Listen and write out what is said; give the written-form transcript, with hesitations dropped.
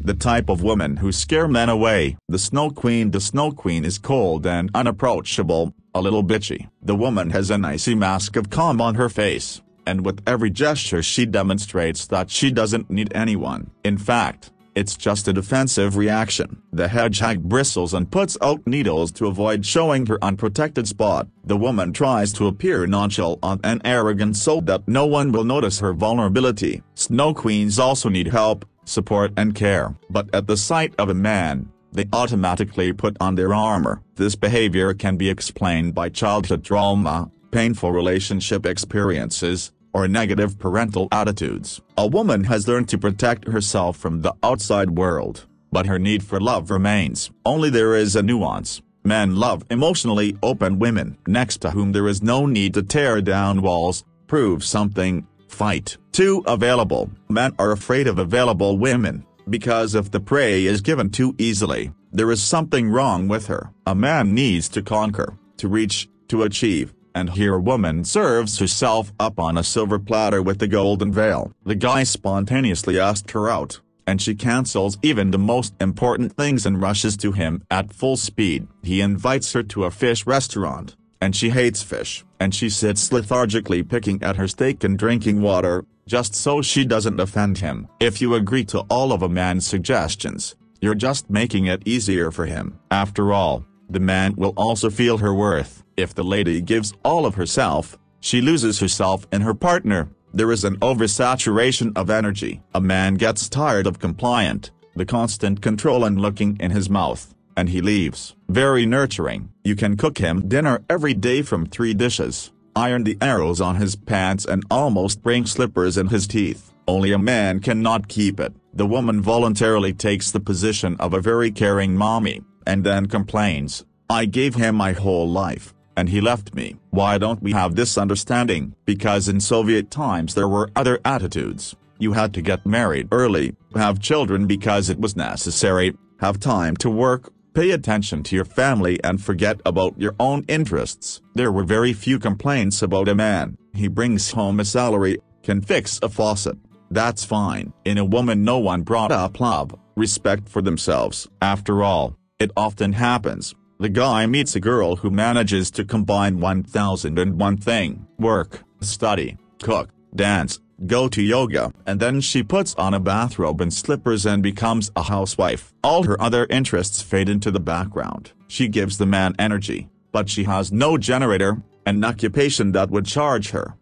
the type of woman who scare men away. The Snow Queen. The Snow Queen is cold and unapproachable, a little bitchy. The woman has an icy mask of calm on her face, and with every gesture she demonstrates that she doesn't need anyone. In fact, it's just a defensive reaction. The hedgehog bristles and puts out needles to avoid showing her unprotected spot. The woman tries to appear nonchalant and arrogant so that no one will notice her vulnerability. Snow Queens also need help, support and care. But at the sight of a man, they automatically put on their armor. This behavior can be explained by childhood trauma, painful relationship experiences, or negative parental attitudes. A woman has learned to protect herself from the outside world, but her need for love remains. Only there is a nuance. Men love emotionally open women, next to whom there is no need to tear down walls, prove something, fight. 2. Available. Men are afraid of available women, because if the prey is given too easily, there is something wrong with her. A man needs to conquer, to reach, to achieve. And here a woman serves herself up on a silver platter with the golden veil. The guy spontaneously asked her out, and she cancels even the most important things and rushes to him at full speed. He invites her to a fish restaurant, and she hates fish, and she sits lethargically picking at her steak and drinking water, just so she doesn't offend him. If you agree to all of a man's suggestions, you're just making it easier for him. After all, the man will also feel her worth. If the lady gives all of herself, she loses herself in her partner. There is an oversaturation of energy. A man gets tired of the constant control and looking in his mouth, and he leaves. Very nurturing. You can cook him dinner every day from 3 dishes, iron the arrows on his pants and almost bring slippers in his teeth. Only a man cannot keep it. The woman voluntarily takes the position of a very caring mommy, and then complains, "I gave him my whole life, and he left me." Why don't we have this understanding? Because in Soviet times there were other attitudes. You had to get married early, have children because it was necessary, have time to work, pay attention to your family and forget about your own interests. There were very few complaints about a man. He brings home a salary, can fix a faucet. That's fine. In a woman no one brought up love, respect for themselves. After all, it often happens. The guy meets a girl who manages to combine 1001 thing: work, study, cook, dance, go to yoga, and then she puts on a bathrobe and slippers and becomes a housewife. All her other interests fade into the background. She gives the man energy, but she has no generator, an occupation that would charge her.